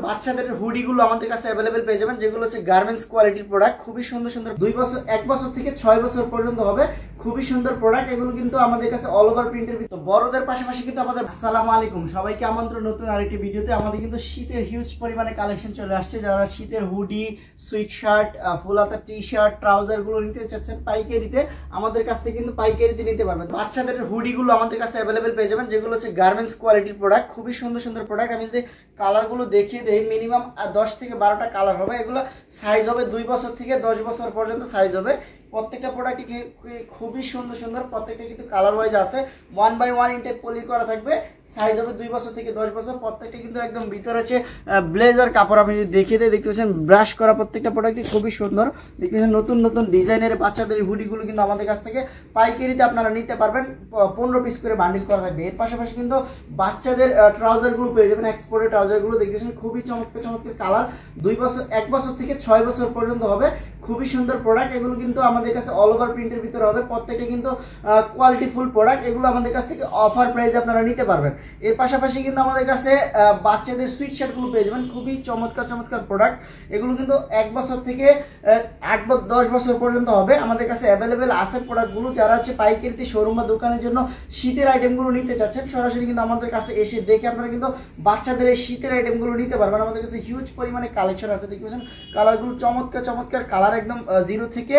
বাচ্চাদের হুডিগুলো আমাদের কাছে अवेलेबल পেয়ে যাবেন, যেগুলো হচ্ছে গার্মেন্টস কোয়ালিটির প্রোডাক্ট। খুবই সুন্দর সুন্দর 2 বছর 1 বছর থেকে 6 বছর পর্যন্ত হবে। খুবই সুন্দর প্রোডাক্ট এগুলো, কিন্তু আমাদের কাছে অল ওভার প্রিন্টের ভিতর। বড়দের পাশাপাশি কিন্তু আমাদের আসসালামু আলাইকুম, সবাইকে আমন্ত্রণ নতুন আরেকটি ভিডিওতে। আমাদের কিন্তু শীতের হিউজ পরিমাণে কালেকশন চলে আসছে। যারা শীতের হুডি, সুইট শার্ট, ফুল হাতা টি শার্ট, ট্রাউজার গুলো নিতে চাচ্ছেন পাইকারিতে, আমাদের কাছ থেকে কিন্তু পাইকারিতে নিতে পারবেন। বাচ্চাদের হুডিগুলো আমাদের কাছে अवेलेबल পেয়ে যাবেন, যেগুলো হচ্ছে গার্মেন্টস কোয়ালিটির প্রোডাক্ট। খুবই সুন্দর সুন্দর প্রোডাক্ট। আমি যদি কালারগুলো দেখিয়ে দেই, মিনিমাম 10 থেকে 12টা কালার হবে। এগুলো সাইজ হবে 2 বছর থেকে 10 বছর পর্যন্ত সাইজ হবে। প্রত্যেকটা প্রোডাক্টই খুবই সুন্দর সুন্দর, প্রত্যেকটা কিন্তু কালার ওয়াইজ আছে। 1 বাই 1 ইনটেক পলি করা থাকবে। সাইজ হবে 2 বছর থেকে 10 বছর। প্রত্যেকটা কিন্তু একদম ভিতরে আছে ব্লেজার কাপড়। আমি যদি দেখিয়ে দিই, দেখতে পাচ্ছেন ব্রাশ করা প্রত্যেকটা প্রোডাক্টই খুবই সুন্দর। দেখতে পাচ্ছেন নতুন নতুন ডিজাইনের বাচ্চাদের হুডিগুলো কিন্তু আমাদের কাছ থেকে পাইকারিতে আপনারা নিতে পারবেন। 15 পিস করে বান্ডিল করা থাকবে। এর পাশাপাশি কিন্তু বাচ্চাদের ট্রাউজারগুলো পেয়ে যাবেন, এক্সপোর্টেড ট্রাউজারগুলো। দেখতে পাচ্ছেন খুবই চমৎকার চমৎকার কালার। 1 বছর থেকে 6 বছর পর্যন্ত হবে। খুবই সুন্দর প্রোডাক্ট এগুলো, কিন্তু আমাদের কাছে অল ওভার প্রিন্টের ভিতরে হবে। প্রত্যেকটা কিন্তু কোয়ালিটি ফুল প্রোডাক্ট। এগুলো আমাদের কাছ থেকে অফার প্রাইসে আপনারা নিতে পারবেন। এর পাশাপাশি কিন্তু আমাদের কাছে বাচ্চাদের সুইট শার্টগুলো পেয়ে যাবেন। খুবই চমৎকার চমৎকার প্রোডাক্ট এগুলো, কিন্তু 1 বছর থেকে 10 বছর পর্যন্ত হবে। আমাদের কাছে অ্যাভেলেবেল আছে প্রোডাক্টগুলো। যারা হচ্ছে পাইকারিতে শোরুম বা দোকানের জন্য শীতের আইটেমগুলো নিতে চাচ্ছেন, সরাসরি কিন্তু আমাদের কাছে এসে দেখে আপনারা কিন্তু বাচ্চাদের এই শীতের আইটেমগুলো নিতে পারবেন। আমাদের কাছে হিউজ পরিমাণে কালেকশন আছে। দেখতে পাচ্ছেন কালারগুলো চমৎকার চমৎকার কালার, একদম 0 থেকে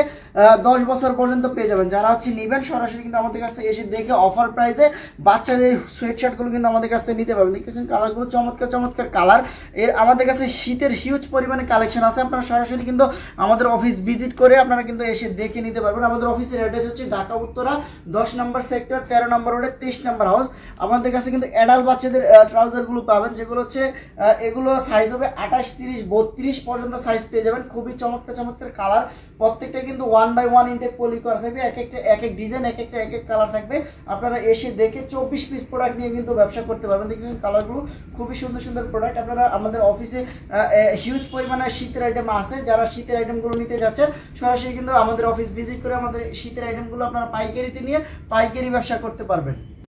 10 বছর পর্যন্ত পেয়ে যাবেন। যারা হচ্ছে নেবেন, সরাসরি কিন্তু আমাদের কাছে এসে দেখে অফার প্রাইসে বাচ্চাদের সোয়েট শার্টগুলো কিন্তু আমাদের কাছ থেকে নিতে পারবেন। দেখতেছেন কালারগুলো চমৎকার চমৎকার কালার। এর আমাদের কাছে শীতের হিউজ পরিমাণে কালেকশন আছে। আপনারা সরাসরি কিন্তু আমাদের অফিস ভিজিট করে আপনারা কিন্তু এসে দেখে নিতে পারবেন। আমাদের অফিসের অ্যাড্রেস হচ্ছে ঢাকা উত্তরা 10 নম্বর সেক্টর 13 নম্বর রোডে 23 নম্বর হাউস। আমাদের কাছে কিন্তু অ্যাডাল্ট বাচ্চাদের ট্রাউজারগুলো পাবেন, যেগুলো হচ্ছে এগুলো সাইজ হবে 28, 30, 32 পর্যন্ত সাইজ পেয়ে যাবেন। খুবই চমৎকার চমৎকার কালার। প্রত্যেকটা কিন্তু 1 বাই 1 ইনটেক পলি করা থাকবে। এক এক ডিজাইন, এক এক কালার থাকবে। আপনারা এসে দেখে 24 পিস প্রোডাক্ট নিয়ে কিন্তু ব্যবসা করতে পারবেন। দেখুন কালারগুলো খুবই সুন্দর সুন্দর প্রোডাক্ট। আপনারা আমাদের অফিসে হিউজ পরিমাণে শীতের আইটেম আছে। যারা শীতের আইটেমগুলো নিতে যাচ্ছেন, সরাসরি কিন্তু আমাদের অফিস ভিজিট করে আমাদের শীতের আইটেমগুলো আপনারা পাইকারিতে নিয়ে পাইকারি ব্যবসা করতে পারবেন।